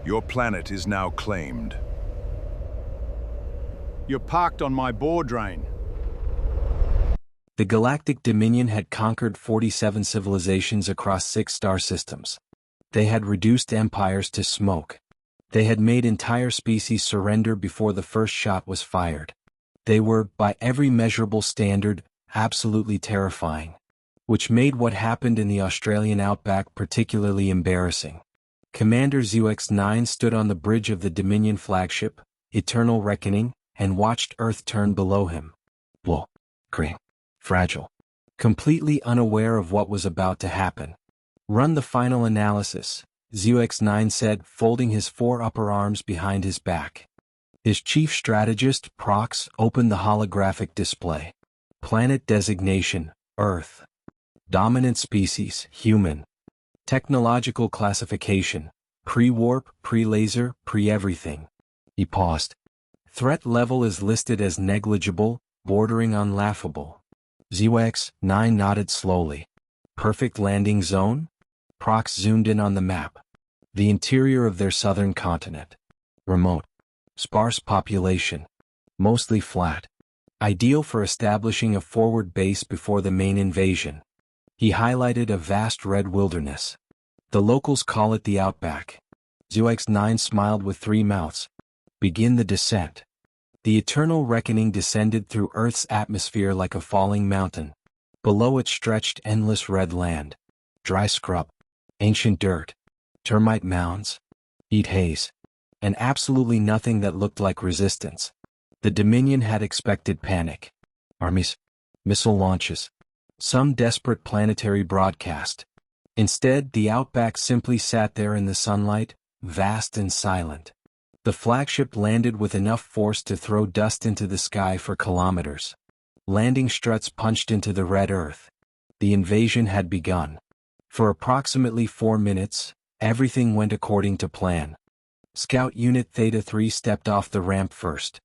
Your planet is now claimed. You're parked on my bore drain. The Galactic Dominion had conquered 47 civilizations across 6 star systems. They had reduced empires to smoke. They had made entire species surrender before the first shot was fired. They were, by every measurable standard, absolutely terrifying. Which made what happened in the Australian Outback particularly embarrassing. Commander Zyx-9 stood on the bridge of the Dominion flagship, Eternal Reckoning, and watched Earth turn below him. Fragile. Completely unaware of what was about to happen. Run the final analysis, Zyx-9 said, folding his 4 upper arms behind his back. His chief strategist, Prox, opened the holographic display. Planet designation, Earth. Dominant species, human. Technological classification, pre-warp, pre-laser, pre-everything. He paused. Threat level is listed as negligible, bordering on laughable. Zyx-9 nodded slowly. Perfect landing zone? Prox zoomed in on the map. The interior of their southern continent. Remote. Sparse population. Mostly flat. Ideal for establishing a forward base before the main invasion. He highlighted a vast red wilderness. The locals call it the Outback. Zyx-9 smiled with 3 mouths. Begin the descent. The Eternal Reckoning descended through Earth's atmosphere like a falling mountain. Below it stretched endless red land. Dry scrub. Ancient dirt. Termite mounds. Heat haze. And absolutely nothing that looked like resistance. The Dominion had expected panic. Armies. Missile launches. Some desperate planetary broadcast. Instead, the Outback simply sat there in the sunlight, vast and silent. The flagship landed with enough force to throw dust into the sky for kilometers. Landing struts punched into the red earth. The invasion had begun. For approximately 4 minutes, everything went according to plan. Scout Unit Theta 3 stepped off the ramp first.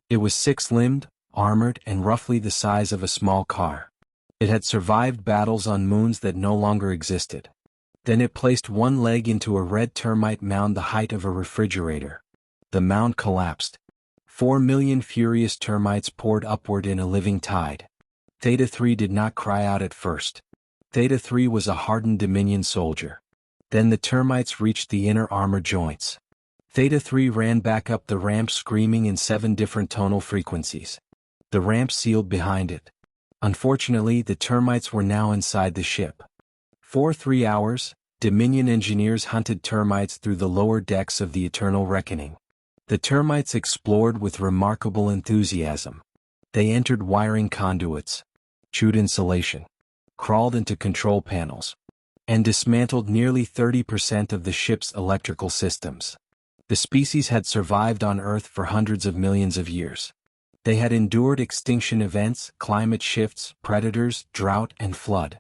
It was 6-limbed, armored, and roughly the size of a small car. It had survived battles on moons that no longer existed. Then it placed one leg into a red termite mound the height of a refrigerator. The mound collapsed. 4 million furious termites poured upward in a living tide. Theta 3 did not cry out at first. Theta 3 was a hardened Dominion soldier. Then the termites reached the inner armor joints. Theta 3 ran back up the ramp screaming in 7 different tonal frequencies. The ramp sealed behind it. Unfortunately, the termites were now inside the ship. For 3 hours, Dominion engineers hunted termites through the lower decks of the Eternal Reckoning. The termites explored with remarkable enthusiasm. They entered wiring conduits, chewed insulation, crawled into control panels, and dismantled nearly 30% of the ship's electrical systems. The species had survived on Earth for hundreds of millions of years. They had endured extinction events, climate shifts, predators, drought, and flood.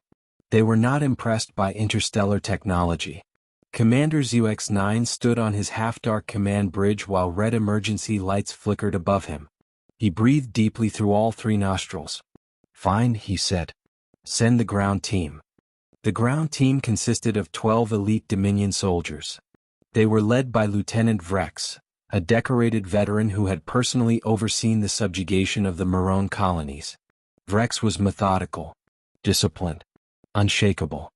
They were not impressed by interstellar technology. Commander Zyx-9 stood on his half-dark command bridge while red emergency lights flickered above him. He breathed deeply through all 3 nostrils. "Fine," he said. "Send the ground team." The ground team consisted of 12 elite Dominion soldiers. They were led by Lieutenant Vrex, a decorated veteran who had personally overseen the subjugation of the Marone colonies. Vrex was methodical, disciplined, unshakable,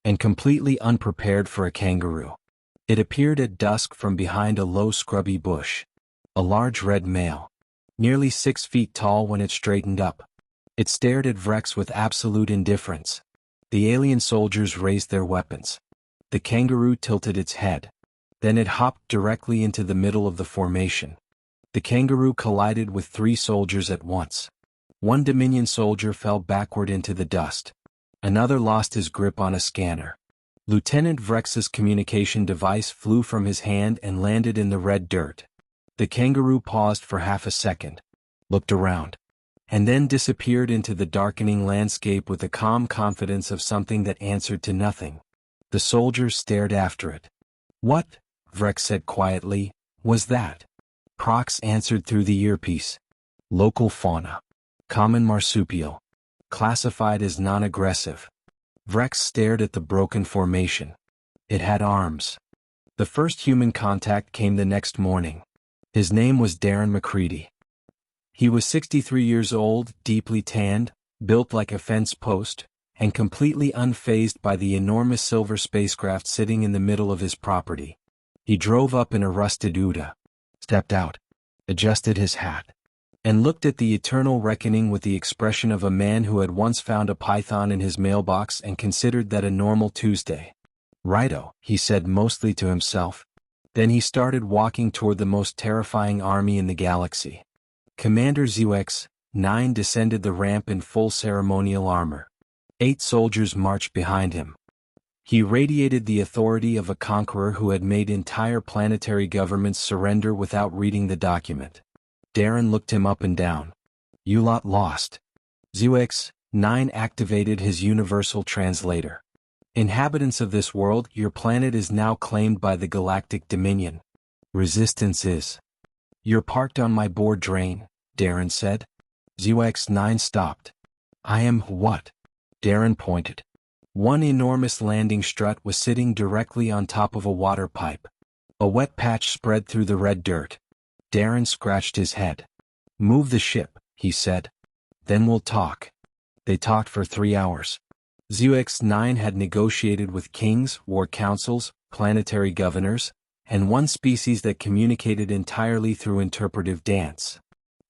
and completely unprepared for a kangaroo. It appeared at dusk from behind a low scrubby bush. A large red male, nearly 6 feet tall when it straightened up. It stared at Vrex with absolute indifference. The alien soldiers raised their weapons. The kangaroo tilted its head. Then it hopped directly into the middle of the formation. The kangaroo collided with 3 soldiers at once. One Dominion soldier fell backward into the dust. Another lost his grip on a scanner. Lieutenant Vrex's communication device flew from his hand and landed in the red dirt. The kangaroo paused for half a second, looked around, and then disappeared into the darkening landscape with the calm confidence of something that answered to nothing. The soldiers stared after it. "What," Vrex said quietly, "was that?" Prox answered through the earpiece. "Local fauna. Common marsupial. Classified as non-aggressive." Vrex stared at the broken formation. It had arms. The first human contact came the next morning. His name was Darren McCready. He was 63 years old, deeply tanned, built like a fence post, and completely unfazed by the enormous silver spacecraft sitting in the middle of his property. He drove up in a rusted Uda, stepped out, adjusted his hat, and looked at the eternal reckoning with the expression of a man who had once found a python in his mailbox and considered that a normal Tuesday. "Righto," he said mostly to himself. Then he started walking toward the most terrifying army in the galaxy. Commander Zyx-9 descended the ramp in full ceremonial armor. 8 soldiers marched behind him. He radiated the authority of a conqueror who had made entire planetary governments surrender without reading the document. Darren looked him up and down. "You lot lost." Zyx-9 activated his universal translator. "Inhabitants of this world, your planet is now claimed by the Galactic Dominion. Resistance is. You're parked on my board drain," Darren said. Zyx-9 stopped. "I am what?" Darren pointed. One enormous landing strut was sitting directly on top of a water pipe. A wet patch spread through the red dirt. Darren scratched his head. "Move the ship," he said. "Then we'll talk." They talked for 3 hours. Zyx-9 had negotiated with kings, war councils, planetary governors, and one species that communicated entirely through interpretive dance.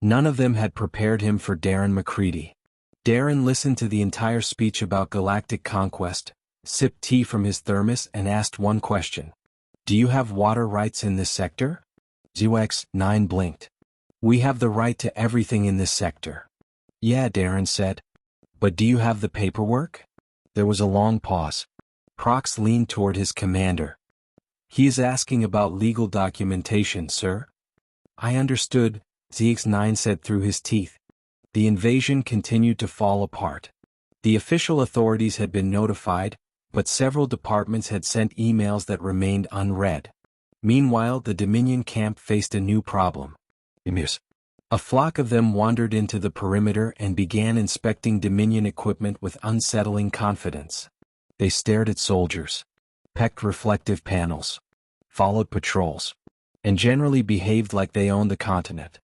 None of them had prepared him for Darren McCready. Darren listened to the entire speech about galactic conquest, sipped tea from his thermos and asked one question. "Do you have water rights in this sector?" Zyx-9 blinked. "We have the right to everything in this sector." "Yeah," Darren said. "But do you have the paperwork?" There was a long pause. Prox leaned toward his commander. "He is asking about legal documentation, sir." "I understood," Zyx-9 said through his teeth. The invasion continued to fall apart. The official authorities had been notified, but several departments had sent emails that remained unread. Meanwhile, the Dominion camp faced a new problem. Emus. A flock of them wandered into the perimeter and began inspecting Dominion equipment with unsettling confidence. They stared at soldiers, pecked reflective panels, followed patrols, and generally behaved like they owned the continent.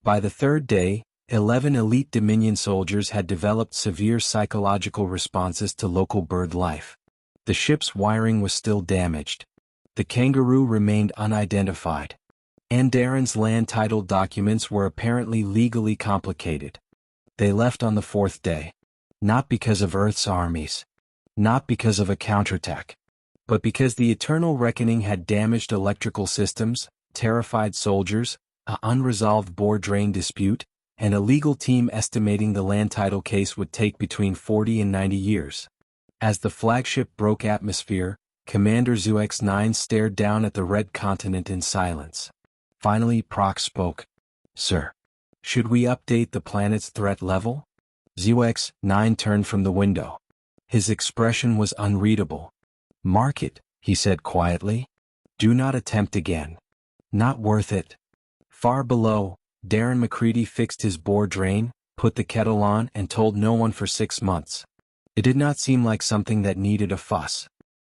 By the third day, 11 elite Dominion soldiers had developed severe psychological responses to local bird life. The ship's wiring was still damaged. The Kangaroo remained unidentified. And Darren's land title documents were apparently legally complicated. They left on the 4th day. Not because of Earth's armies. Not because of a counterattack. But because the eternal reckoning had damaged electrical systems, terrified soldiers, an unresolved board drain dispute, and a legal team estimating the land title case would take between 40 and 90 years. As the flagship broke atmosphere, Commander Zyx-9 stared down at the red continent in silence. Finally, Prox spoke. "Sir, should we update the planet's threat level?" Zyx-9 turned from the window. His expression was unreadable. "Mark it," he said quietly. "Do not attempt again. Not worth it." Far below, Darren McCready fixed his board drain, put the kettle on and told no one for 6 months. It did not seem like something that needed a fuss.